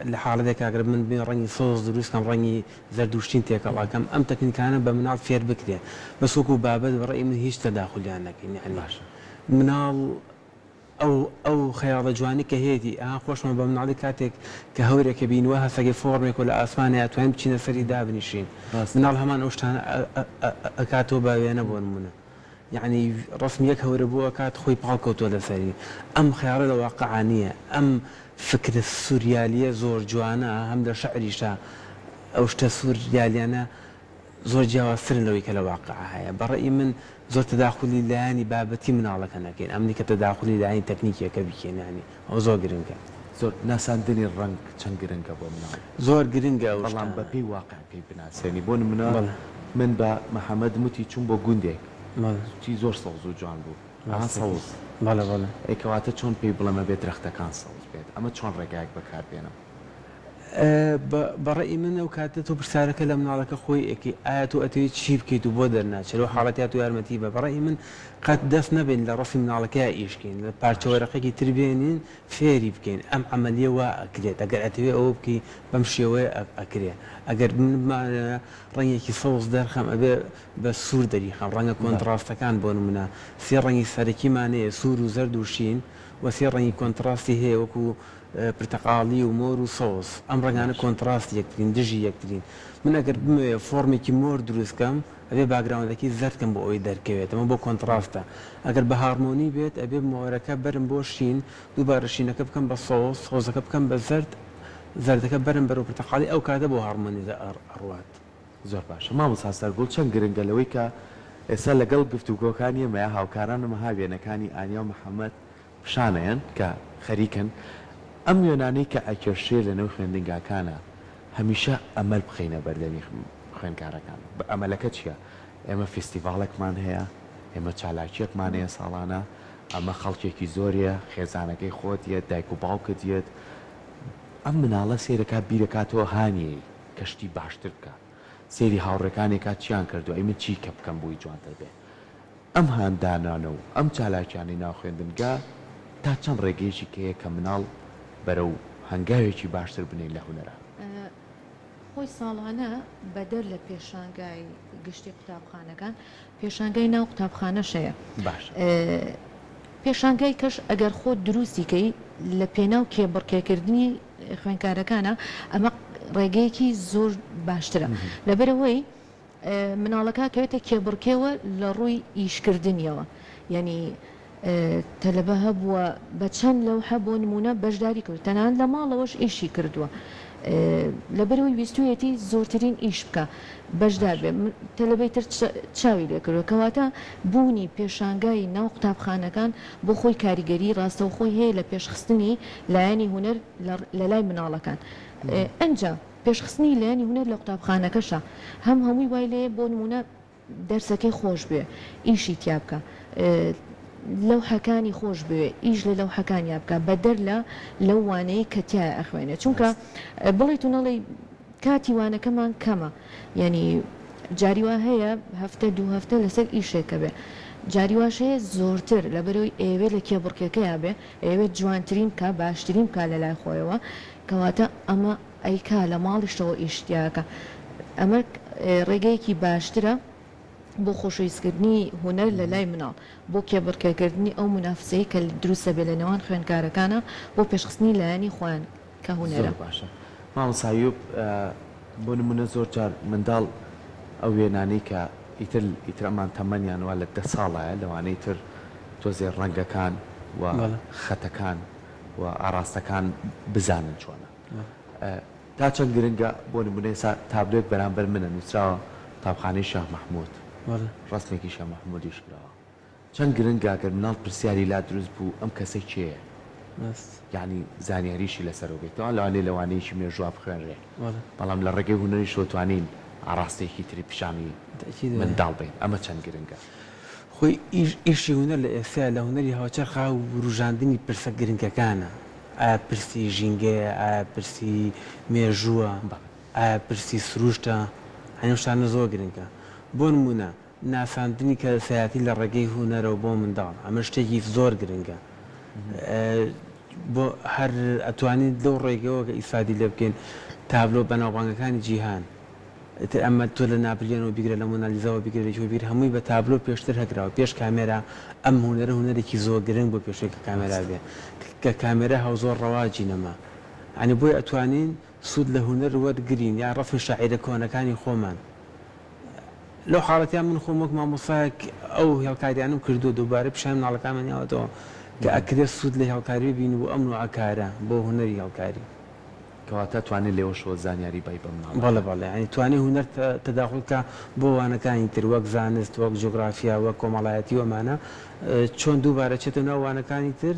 لحالة ذيك أقرب من بين رني صوص دروس كم رني زردوشتين تيك الله كم أم تكنيك أنا بمنال فير بكري بس وكو بابد برأي من هيك تداخل يعني منال او خيار جواني كهيدي خوش ما بمن عليك كاتك كهوري كبين وها سقي فورمك ولا اسمانيا توين بتشين سري دابنشين من الهمان اوشتان اكاتو باوينا بون منا يعني رسميك هوري بو كات خوي بالكوت ولا سري ام خيار الواقعانيه ام فكره السورياليه زور جوانا هم ده شعري شا اوشتا سورياليانا زور جواسر لو يكلا واقعها برأي من زور تداخلي لاني بابتي من على كناكين امني كتداخلي لاني تكنيكيه كبيكين يعني او زور جرينكا زۆر ناساندنی ڕنگ چەند گرنگە بۆ مناڵ زۆر گرنگە بەڵام بەپێی واقعەکەی بناسێنی بۆ نمونە من بە محەممەد موتی چوون بۆ گوندێک چی زۆر سەوز و جوان بوو سەوز ئەیکەواتە چۆن پێی بڵەمە بێت درەختەکان سەوز بێت ئەمە چۆن ڕێگایەک بەکاربێنم بەڕێی من ئەو کاتە تۆ پرسیارەکە لە مناڵەکە خۆی ئەکی ئایا تۆ ئەتەوێت چی بکەیت و بۆ دەرناچێت و حاڵەتیات و یارمەتی بە بەڕێی من قەت دەست نەبێن لە ڕەفی مناڵەکەی ئیشکەین لە پارچەوەرەقێکی تربێنین فێری بکەین ئەم عملیە وا ئەکرێت ئەگەر ئەتەوێت ئەوە بکەی بەم شێوەیە ئەکرێت ئەگەر ڕەنگێکی سەوز دەرخەم ئەبێ بە سوور دەریخەم ڕەنگە کۆنتڕاستەکان بۆ نمونە سێ ڕەنگی سەرەکیمانەیە سوور و زەرد و شین و سێ ڕەنگی کۆنتڕاستی هەیە وەکو پرتەقاڵی و مۆر و سۆس ئەم ڕەنگانە کۆنتڕاست یەکترین دژی یەکترین من ئەگەر بمەوێ فۆرمێکی مۆر دروستکەم ئەبێ باگراوندەکەی زەردکەم بۆ ئەوی دەرکەوێت ئەمە بۆ کۆنتڕاستە ئەگەر بە هارمۆنی بێت ئەبێ مۆرەکە بەرم بۆ شین دووبارە شینەکە بکەم بە سۆس سۆزەکە بکەم بە زەرد زەردەکە بەرم بەرەو پرتەقاڵی ئەو کاتە بۆ هارمۆنیزە ئەڕوات زۆر باشە مامۆستا سەرگوڵ چەند گرنگە لەوەی کە ئێستا لەگەڵ گفتوگۆکانی ئێمەیە هاوکارانمە هاوێنەکانی ئانیا و محەممەد پیشانەیەن کە خەریکن ئەم وێنانەی کە ئەکێشێ لە نەو خوێندنگاکانە هەمیشە ئەمەل بخینە بەردەمی خوێندکارەکان بە ئەمەلەکە چییە؟ ئێمە فستیڤالێکمان هەیە ئێمە چالاکیەکمان هەیە ساڵانە ئەمە خەڵکێکی زۆریە خێزانەکەی خۆتیە دایک و باوکتیت ئەم مناڵە سێرەکە بیرەکاتەوە هانیەی کەشتی باشتر بکە سێری هاوڕێکانێکا چیان کردو ئەی من چی کە بکەم بووی جوانتر بێ ئەم هاندانانە و ئەم چالاکیانی ناوخوێندنگا تا چەند ڕێگەیەکی کەیە کە مناڵ بەرەو هەنگاوێکی باشتر بنین لە هونەرە خۆی ساڵانە بەدەر لە پێشانگای گشتی قوتابخانەکان پێشانگای ناو قوتابخانەشەیە باش پێشانگای کەش ئەگەر خۆ دروستیکەی لە پێناو کێبڕکێکردنی خوێندکارەکانە ئەمە ڕێگەیەکی زۆر باشترە لەبەرەوەی مناڵەکە کەوێتە کێبڕکێوە لە ڕووی ئیشکردنیەوە یعنی تەلەبە هەبووە بە چەند لەو هەبوو نمونە بەشداری کرد تەنان لە ماڵەوەش ئیشی کردووە لەبەرەوەی ویستویەتی زۆرترین ئیش بکە بەشدار بێ تەلەبەی تر چاوی لێ کردووە کەواتە بوونی پێشانگای ناو قوتابخانەکان بۆ خۆی کاریگەری ڕاستەوخۆی هەیە لە پێشخستنی لایەنی هونەر لە لای مناڵەکان ئەنجا پێشخستنی لایەنی هونەر لە قوتابخانەکەشە هەمووی وای لێ بۆ نمونە دەرسەکەی خۆش بێ ئیشی تیا بکە لەو حەکانی خۆش بوێ ئیش لە لەو حەکانیا بکە بەدەر لەو وانەیە کە تیا ئەخوێنێت چونکە بڵێ تونەڵی کاتی وانەکەمان کەمە یعنی جاریوا هەیە هەفتە دوو هەفتە لەسەر ئیشێکە بێ جاریواش هەیە زۆرتر لەبەرەوەی ئێوێ لە کێبڕکێکەیە بێ ئێوێت جوانترین کە باشترین کا لە لای خۆیەوە کەواتە ئەمە ئەیکا لە ماڵیشتەوە ئیشتیاکە ئەمە ڕێگەیەکی باشترە بۆ خۆشەویستکردنی هونەر لە لای مناڵ بۆ کێبڕکێکردنی ئەو منافسەی کە دروستە بێ لە نێوان خوێندکارەکانە بۆ پێشخستنی لایەنی خۆیان کە هونەرە باشە مامۆسایوب بۆ نمونە زۆر جار منداڵ ئەو وێنانەی کە ئیتر ئەمان تەمەنیانوە لە 10 ساڵایە لەوانەی تر تۆزێ ڕەنگەکان و خەتەکان و ئاراستەکان بزانن چۆنە تا چەند گرنگە بۆ نمونە تابلێک بەرامبەر منە نووسراوە قوتابخانەی شاه محمود ڕستێکی شاه محمودیش کراوە چەند گرنگە ئەگەر مناڵ پرسیاری لا دروست بوو ئەم کەسە کێیە یعنی زانیاریشی لەسەرەوە بێتەوە لەوانەیەکی مێژووا بخوێنرێ بەڵام لە ڕێگەی هونەری شۆتوانین ئاراستێکی تری پیشانی منداڵ بین ئەمە چەند گرنگە خۆی ئیشی هونەر لە ئێستا لە هونەری هاوچەرخا و ڕوژاندنی پرسە گرنگەکانە ئایا پرسی ژینگەیە ئایا پرسی مێژووە ئایا پرسی سروشتە هەنێ شتانە زۆر گرنگە بۆ نمونە ناساندنی کەسایەتی لە ڕێگەی هونەرەوە بۆ منداڵ ئەمە شتێکی زۆر گرنگە بۆ هەر ئەتوانیت لەو ڕێگەوە کە ئیسادی لێ بکەین تابلۆ بەناوبانگەکانی جیهان ئەمە تۆ لە ناپلیۆنەوە بیگرە لە مۆنالیزاوە بیگرێتەوە بیر هەمووی بە تابلۆ پێشتر هەکراوە پێش کامێرا ئەم هونەرێکی زۆر گرنگ بۆ پێشێکە کامێرا بێ کە کامێرا هەو زۆر ڕەواجی نەما ئەنی بۆی ئەتوانین سوود لە هونەر وەرگرین یا ڕەفی شاعیرە کۆنەکانی خۆمان لەو حاڵەتیان من خۆم وەک مامۆستایەک ئەو هێڵکاریانم کردو دووبارە پیشان ناڵەکانمانیاوەتەوە کە ئەکرێت سوود لە هێڵکاری بینی بۆ ئەم نوعکارە بۆ هونەری هێڵکاری کەواتە توانێت لێوە شۆ زانیاری بای بەمناڵ بەڵێ بەڵێ ینی توانێت هونەر تەداخڵکە بۆ وانەکانی تر وەک زانست وەک جۆگرافیا وەک کۆمەڵایەتی وەمانە چۆن دووبارە چێتە ناو وانەکانی تر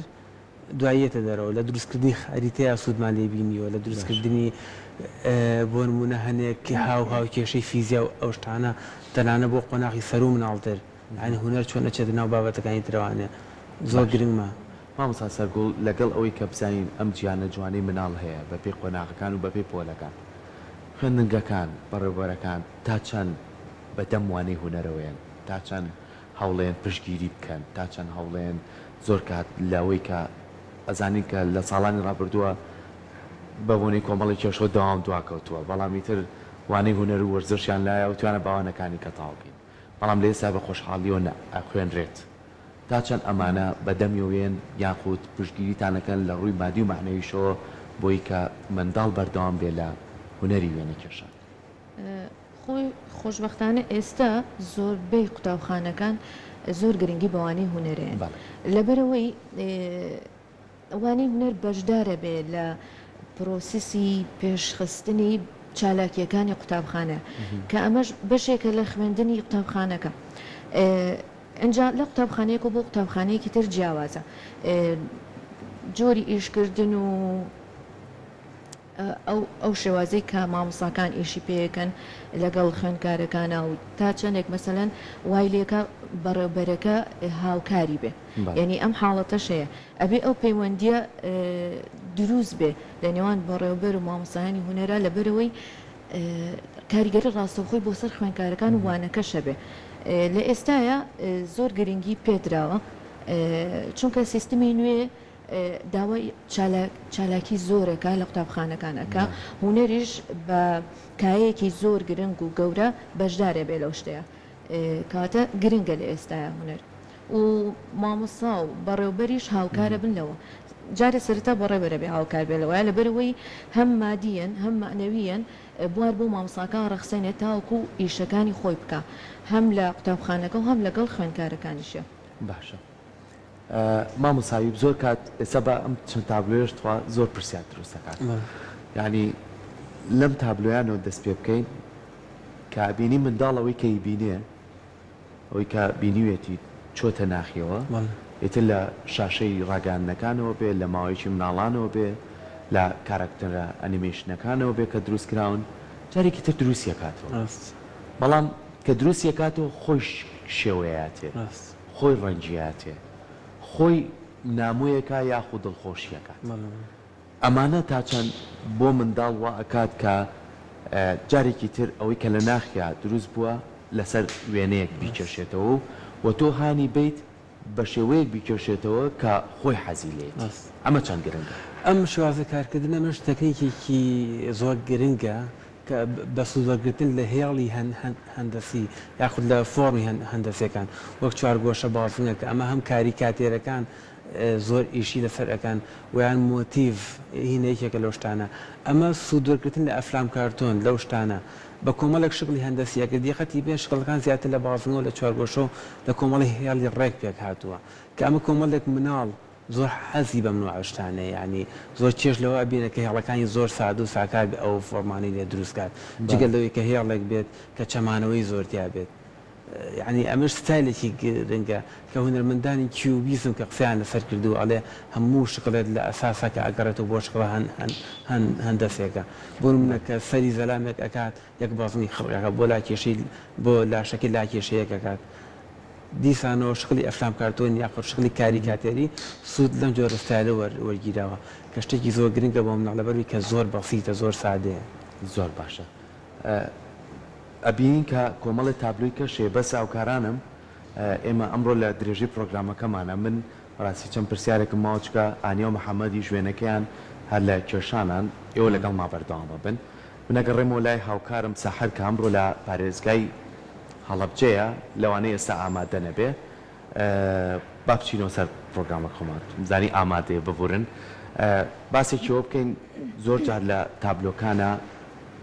دواییەتە دەرەوە لە دروستکردنی خەریتەیە سوودمان لێ بینیوە لە دروستکردنی بۆ نمونە هەنێک هاو کێشەی فیزیا و ئەو شتانە تەنانە بۆ قۆناغی سەر و مناڵتر ینی هونەر چۆن نەچێتە ناو بابەتەکانی ترەوانێ زۆر گرنگمە مامۆستا سەرگوڵ لەگەڵ ئەوەی کە بزانین ئەم گیانە جوانەی مناڵ هەیە بەپێی قۆناغەکان و بەپێی پۆلەکان خوێندنگەکان بەڕێوەبەرەکان تا چەند بەدەم وانەی هونەرەوەیان تا چەند هەوڵێن پشتگیری بکەن تا چەند هەوڵێن زۆر کات لەوەی کە ئەزانین کە لە ساڵانی ڕابردووە بەبوونی کۆمەڵی کێشۆ داوام دواکەوتووە بەڵامی تر وانەی هونەر و وەرزشیان لایە و توانە باوانەکانی کە تاوکەین بەڵام لە ئێستا بە خۆشحاڵیەوە ئەخوێنرێت تا چەند ئەمانە بەدەمیەوەیان یاخود پشتگیریتانەکەن لە ڕووی مادی و معنەویشەوە بۆی کە منداڵ بەردەوام بێ لە هونەری وێنە کێشان خۆی خۆشببختانە ئێستا زۆربەی قوتابخانەکان زۆر گرنگی بەوانەی هونەرەیە لەبەرەوەی ئەوانەی هونەر بەشدارە بێ لە پرۆسیسی پێشخستنی چالاکیەکانی قوتابخانە کە ئەمەش بەشێکە لە خوێندنی قوتابخانەکە ئەنج لە قوتابخانەیەک و بۆ قوتابخانەیەکی تر جیاوازە جۆری ئیشکردن و ئەو شێوازەی کە مامۆستاکان ئیشی پێەکەن لەگەڵ خوێندکارەکانە و تا چەندێک مەسەلەن وای لێکە بەڕێوەبەرەکە هاوکاری بێ یعنی ئەم حاڵەتەش هەیە ئەبێ ئەو پەیوەندیە دروست بێ لە نێوان بەڕێوەبەر و مامۆستایانی هونەرە لەبەرەوەی کاریگەری ڕاستەوخۆی بۆ سەر خوێندکارەکان و وانەکەشە بێ لە ئێستاە زۆر گرنگی پێدراوە چونکە سیستمی نوێ داوای چالاکی زۆرەکە لە قوتابخانەکانەکە هونەریش بە کایەکی زۆر گرنگ و گەورە بەشدارێ بێ لەو شتەیە کاتە گرنگە لە ئێستاە هونەر و مامۆستا و بەڕێوەبەریش هاوکارە بنەوە جارێ سەرتا بەڕێبەرە بێ هاوکار بێلەوەە لەبەرەوەی هەم مادیەن هەم معنەویەن بوار بۆ مامۆستاکان ڕەخسێنێت تاوەکو ئیشەکانی خۆی بکە هەم لە قوتابخانەکە و هەم لەگەڵ خوێندکارەکانیشە باشە مامۆسایی زۆر کات ئێستا بە ئەم چەند تابلۆیش توا زۆر پرسیار دروستەکات ینی لەم تابلۆیانەوە دەست پێ بکەین کە بینی منداڵەوەی کە بینێ ئەوەی کە بینیوێتی چۆتە ناخیەوە ئێتر لە شاشەی ڕاگەاندنەکانەوە بێ لە ماوەیەکی مناڵانەوە بێ لە کارکتەرە ئەنیمێشنەکانەوە بێ کە دروستکراون جارێکی تر دروستیە کاتەوە بەڵام کە دروستیە کاتەوە خۆش شێوەیەاتێ خۆی ڕەنجیاتێ خۆی ناموویەکە یاخود دڵخۆشیەکات ئەمانە تا چەند بۆ منداڵ وا ئەکات کە جارێکی تر ئەوەی کە لە ناخیا دروست بووە لەسەر وێنەیەک بیکێشێتەوە و تۆ هانی بیت بە شێوەیەک بیکێشێتەوە کە خۆی حەزی لێت ئەمە چەند گرنگە ئەم شوازە کارکردنە مەش تەکنیکێکی زۆر گرنگە کە بە سوودوەرگرتن لە هێڵی هەندەسی یاخود لە فۆڕی هەندەسیەکان وەک چوارگۆشە بازنەکە ئەمە هەم کاری کاتێرەکان زۆر ئیشی لەسەر ئەەکان ویان مۆتیڤ هینەیەکێکە لەو شتانە ئەمە سوودوەرگرتن لە ئەفلام کارتۆن لەو شتانە بە کۆمەڵێک شکلی هەندەسیەکە دیقەتی بێن شکڵەکان زیاتر لە بازنەوە لە چوارگۆشە و لە کۆمەڵی هێڵی ڕێک پێک هاتووە کە ئەمە کۆمەڵێک مناڵ زۆر حەزی بە منوعشتانەیە ینی زۆر چێش لەوە بینە کە هێڵەکانی زۆر ساد و ساکار بێ ئەو فۆرمانی لێ دروستکات جگەل لەوەی کە هێڵێک بێت کە چەمانەوەی زۆرتیا بێت ینی ئەمەش ستایلێکی گرنگە کە هونەرمەندانی کیوبیزم کە قسەیان لەسەر کردو ئەڵێ هەموو شکڵێت لە ئەساسە کە ئەگەڕێتەوە بۆ شکڵە هەندەسێکە بۆ نمونە کە سەری زەلامێک ئەکات یەک بازنی خڕەکە بۆ لاکێشەی بۆ لاشەکەی لاکێشەیەک ئەکات دیسانەوە شکلی ئەفلام کارتۆن یاخود شکلی کاری کاتێری سوود لەم جۆرە ستایلە وەرگیراوە کە شتێکی زۆر گرنگە بۆ مناڵ لەبەروی کە زۆر بەسیتە زۆر سادەیە زۆر باشە ئەبین کە کۆمەڵی تابلوی کەشێ بە ساوکارانم ئێمە ئەمڕۆ لە درێژی پرۆگرامەکەمانە من ڕاستی چەند پرسیارێکم ماوەچکە ئانیا و محەممەدی ژوێنەکەیان هەر لە کێشانان ئێوە لەگەڵ ما بەردەوامە بن بنەگەڕێمەوە لای هاوکارم ساحر کە ئەمڕۆ لە پارێزگای هەڵەبجەیە لەوانەیە ئێستا ئامادە نەبێ با بچینەوە سەر پرۆگرامە خۆمان زانی ئامادەیە ببورن باسێکیەوە بکەین زۆر جار لە تابلۆکانە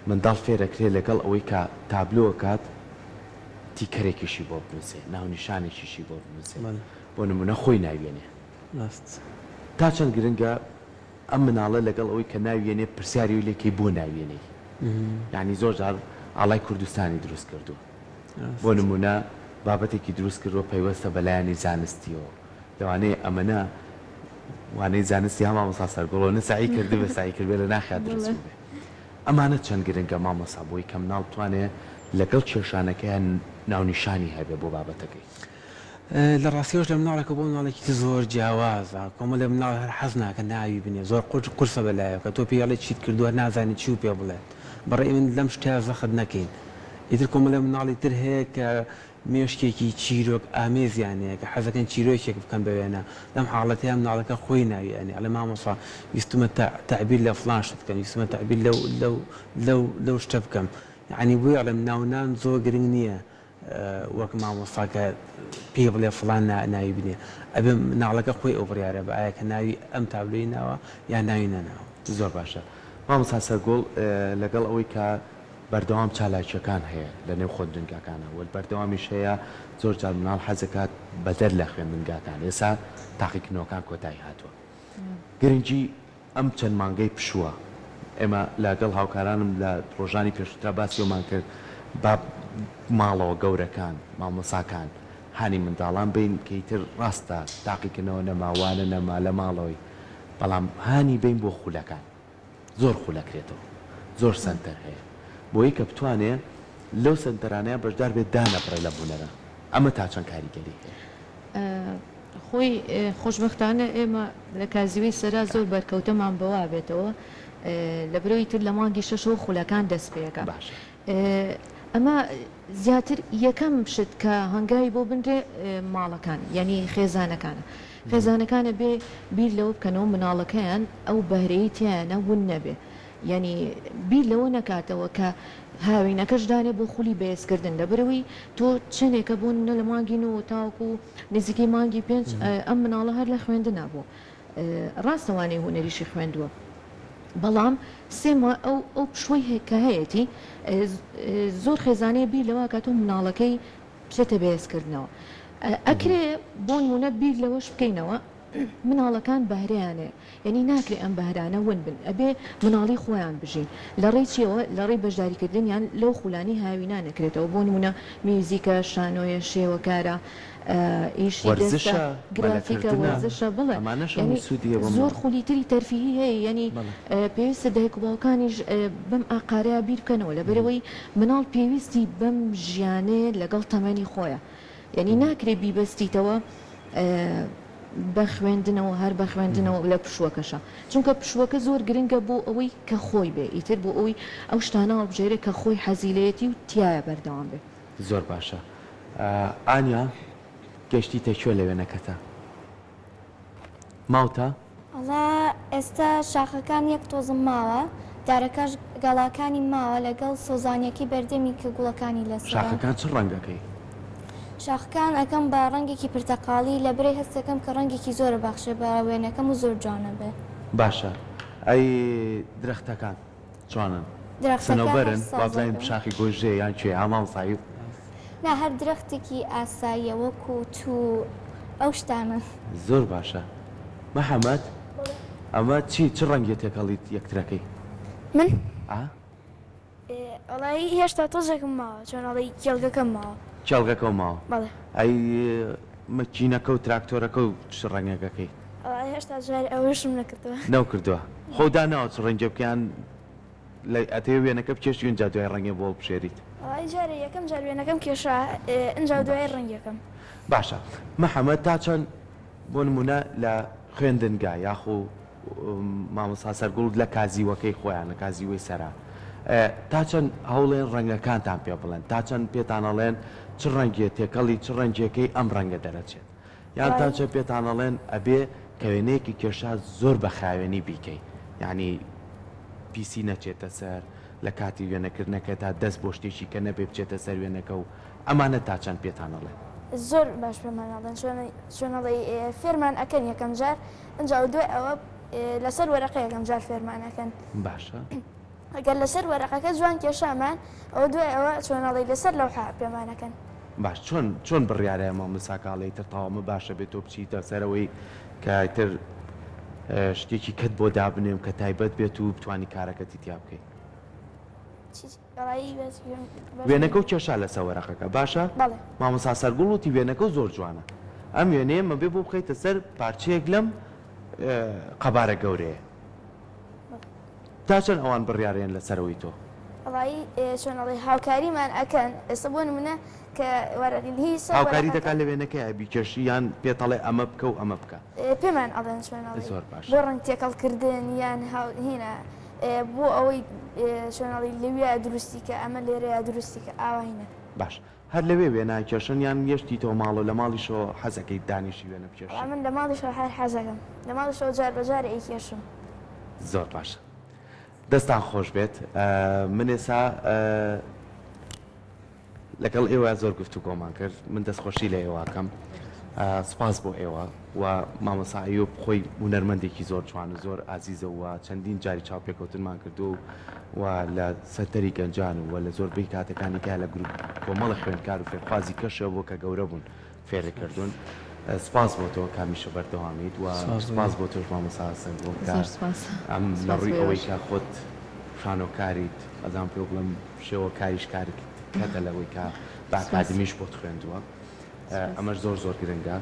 منداڵ فێرەکرێ لەگەڵ ئەوەی کە تابلۆ کات تیکەرێکیشی بۆ بنووسێ ناونیشانێکیشی بۆ بنووسێ بۆ نمونە خۆی ناوێنێ تا چەند گرنگە ئەم مناڵە لەگەڵ ئەوەی کە ناوێنێ پرسیاری لێکی بۆ ناوێنێ یعنی زۆر جار ئاڵای کوردستانی دروست کردووە بۆ نمونە بابەتێکی دروست کردووە پەیوەستە بەلایانی زانستیەوە لەوانەیە ئەمەە وانەی زانستی هەما مەسا سەرگۆڵۆنە سعی کردی بە سعی کردێ لە ناخات دروست بێ ئەمانە چەند گرنگە مامۆسا بۆی کەم ناو بتوانێت لەگەڵ کێشانەکەیان ناونیشانی هەبێ بۆ بابەتەکەی لە ڕاستیەوەش لە مناڵێکە بۆ مناڵێکی زۆر جیاوازە کۆمە لە مناڵ هەر حەز ناکە ناوی بنێ زۆر قورسە بەلایەوە کە تۆ پێڵێ چیت کردووە نازانی چی و پێ بڵێت بەڕێ من لەم شتیا زەخت نەکەین ئیتر کۆمە لە مناڵی تر هەیە کە مێشتێکی چیرۆک ئامێزیانەیە کە حەزەکەن چیرۆکێک بکەن بوێنە لەم حاڵەتەیە مناڵەکە خۆی ناویێنێ ئەڵێ مامۆسا ویستمە تعبیر لە فڵان شت بکەم ویستمە تعبیر لەو شتە بکەم یعنی بۆی ئەڵێم ناونان زۆر گرنگ نییە وەک مامۆستاکە پێ بڵێ فڵان ناوی بنێ ئەبێ مناڵەکە خۆی ئەو بڕیارە بە ئایا کە ناوی ئەم تابلۆی ناوە یان ناوی نەناوە زۆر باشە مامۆستا سەرگۆڵ لەگەڵ ئەوەی کە بەردەوام چالاکیەکان هەیە لە نێو خوێندنگاکانە وە بەردەوامیش هەیە زۆر جار مناڵ حەزەکات بەدەر لە خوێندنگاکان ئێستا تاقیکردنەوەکان کۆتایی هاتووە گرنگی ئەم چەند مانگەی پشووە ئێمە لەگەڵ هاوکارانم لە ڕۆژانی پێشترا باسیۆمان کرد با ماڵەوە گەورەکان مامۆساکان هانی منداڵان بین کەیتر ڕاستە تاقیکردنەوە نەماوانە نەما لە ماڵەوەی بەڵام هانی بین بۆ خولەکان زۆر خولەکرێتەوە زۆر سنتەر هەیە بۆی کە بتوانێت لەو سنتەرانەیە بەشدار بێت دانەبڕێ لە بوونەرە ئەمە تا چەند کاریگەری خۆی خۆشببختانە ئێمە لە کازیوی سەرا زۆر بەرکەوتەمان بەوا بێتەوە لە برەوەی تر لە مانگی شەشەوە خولەکان دەست پێەکە ئەمە زیاتر یەکەم شت کە هەنگاوی بۆ بنرێ ماڵەکان یعنی خێزانەکانە خێزانەکانە بێ بیر لەوە بکەنەوە مناڵەکەیان ئەو بەهرەی تیانە ون نەبێ یعنی بیر لەوە نەکاتەوە کە هاوینەکەشدانێ بۆ خولی بەهێزکردن لەبەرەوەی تۆ چنێکە بوون نە لە مانگی و تاوکو و نزیکی مانگی پێنج ئەم مناڵە هەر لە خوێندنا بوو ڕاستەوانەی هوەریشی خوێندووە بەڵام سێمە ئەو پشوەی کە هەیەی زۆر خێزانەیە بیر لەوە کە تۆ مناڵەکەی بچێتە بەهێزکردنەوە ئەکرێ بۆ نمونە بیر لەوەش بکەینەوە مناڵەکان بەهرەیانێ یعنی ناکرێ ئەم بەهرانە ون بن ئەبێ مناڵی خۆیان بژین لە ڕێی چیەوە لە ڕێی بەشداریکردنیان لەو خولانی هاوینا نەکرێتەوە بۆ نمونە میوزیکە شانۆیە شێوەکارە ئیشی گرافیکە وەرزشە بڵێ زۆر خولیتری تەرفیهی هەیە یعنی پێویستە دایک و باوکانیش بەم ئاقارەیە بیر بکەنەوە لەبەرەوەی مناڵ پێویستی بەم ژیانەیە لەگەڵ تەمەنی خۆیە یعنی ناکرێ بیبەستیتەوە بە خوێندنەوە هەر بە خوێندنەوە لە پشوەکەشە چونکە پشوەکە زۆر گرنگە بۆ ئەوەی کە خۆی بێ ئیتر بۆ ئەوەی ئەو شتانەوە بژێرە کە خۆی حەزیلەتی و تایە بەردەوام بێ زۆر باشە ئانیا گەشتی تەکوێ لە وێنەکەتە ماوتە؟ ئەڵا ئێستا شاخەکان یەک تۆزم ماوە دارەکەش گەڵاکانی ماوە لەگەڵ سۆزانیەکی بەردەمی کە گوڵەکانی لەسەر شاخەکان چ ڕەنگەکەی؟ شاخەکان ئەەکەم بە ڕەنگێکی پرتەقاڵی لە برەی هەستەکەم کە ڕەنگێکی زۆرە بەخشێ بە وێنەکەم و زۆر جوانە بێ باشە ئەی درەختەکان جوانن سنەوبەرن وابزانین شاخی گۆژێ یان کوێ ئامان سایب نا هەر درەختێکی ئاساییە وەکو تو ئەو شتانە زۆر باشە مەحەمەد ئەمە چ ڕەنگێت تێکەڵیت یەکترەکەی من ئەڵی هێشتا تۆزێکم ماوە چۆنڵی کێڵگەکەم ماوە کێڵگەکە ماوە بەڵێ ئەی مەکینەکە و تراکتۆرەکە و چ ڕەنگەکەی هێشتا جار ئەوشم نەکردووە نەو کردووە خۆدا ناوە چ ڕەنگە بکەیان لە ئەتێ وێنەکە بچێشتی اینجا دوای ڕەنگە بۆ بشێریت جارە یەکەم جار وێنەکەم کێشا ئەنجا دوای ڕەنگەکەم باشە مەحەمەد تا چەند بۆ نمونە لە خوێندنگا یاخۆ مامۆستا سەرگوڵ لە کازیوەکەی خۆیان لە کازیوەی سەرا تا چەند هەوڵێن ڕەنگەکانتان پێ بڵێن تا چەند پێتانەڵێن چ ڕەنگێ تێکەڵی چ ڕەنجەکەی ئەم ڕەنگە دەرەچێت یان تا چە پێتانەڵێن ئەبێ کەوێنەیەکی کێشا زۆر بە خاوێنی بیکەی یعنی پیسی نەچێتە سەر لە کاتی وێنەکردنەکە تا دەست بۆ شتێکی کە نەبێ بچێتە سەر وێنەکە و ئەمانە تا چەند پێتانەڵێن زۆر باش پێمانڵێن شوێنەڵی فێرمان ئەەکەن یەکەم جار ئەنج دوای ئەوە لەسەر وەرەقە یەکەم جار فێرمانەکەن باشە ئەگەر لەسەر وەرەقەکە جوان کێشامان ئەوە دوای ئەوە شوێنەڵی لەسەر لەوحە پێمانەکەن باش چۆن بڕیارە مامۆساکاڵی تر تاوامە باشە بێت تۆ بچیتە سەرەوەی کەتر شتێکی کەت بۆ دابنێم کە تایبەت بێت و بتوانی کارەکەتی تیا بکەیت وێنەکە و کێشا لەسەر وەرەقەکە باشە بەڵێ مامۆسا سەرگوڵ وتی وێنەکە زۆر جوانە ئەم وێنەیە مەبێ بۆ بخەیتە سەر پارچەیەک لەم قەبارە گەورەیە تا چەند ئەوان بڕیارێن لەسەرەوەی تۆ وڵایی شوێنەڵی هاوکاریمان ئەەکەن ئێستا بۆ نمونە کە وەرەقین هی هاوکاری دەکات لە وێنەکەی ئەبی کێشی یان پێتەڵێ ئەمە بکە و ئەمە بکە پێمان ئەڵێن شوێنەڵی زۆر باش بۆ ڕنگ تێکەڵکردن یان هینە بۆ ئەوەی شوێنەڵی لەوێ دروستی کە ئەمە لێرەیە دروستی کە ئاوینە باش هەر لەوێ وێنە کێشن یان یەشتی تۆ ماڵ و لە ماڵیشەوە حەزەکەی دانیشی وێنە بکێشی من لە ماڵیشەوە هەر حەزەکەم لە ماڵیشەوە جار بەجار ئەیکێشم زۆر باشە دەستان خۆش بێت من ئێستا لەگەڵ ئێوە زۆر گفتو کۆمان کرد من دەستخۆشی لە ئێوەکەم سپاس بۆ ئێوە و مامۆستا ئەیوب خۆی هونەرمەندێکی زۆر جوان و زۆر ئازیزە و چەندین جاری چاوپێکەوتنمان کردو و لە سەرتەری گەنجان و لە زۆربەی کاتەکانی کە لە گروپ کۆمەڵە خوێندکار و فێرخوازی کەشەوە بۆ کە گەورە بوون فێرەکردوون سپاس بۆ تۆ کامیشە بەردەوامیت و سپاس بۆ تۆش مامۆستا سەنگ بۆ ئەم لە ڕووی ئەوەی کە خۆت شانۆکاریت ئەزان پێ بڵم شێوە کاریش کارت کەتە لەوەی کە باکادمیش بۆت خوێندووە ئەمەش زۆر گرنگە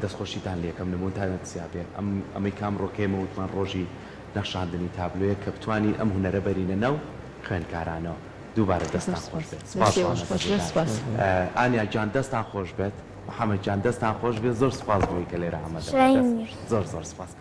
دەستخۆشیتان لێکم نمونتانە سیابێ ئەمەی کام ڕۆکێمە وتمان ڕۆژی نەخشاندنی تابلوەیە کە بتوانی ئەم هونەرە بەرینە نەو خوێندکارانەوە دووبارە دەستان خۆش بێت ئانیا جان دەستان خۆش بێت محەممەد جان دەستان خۆش بێت زۆر سپاس بۆی کە لێرە ئەمەدە زۆر سپاس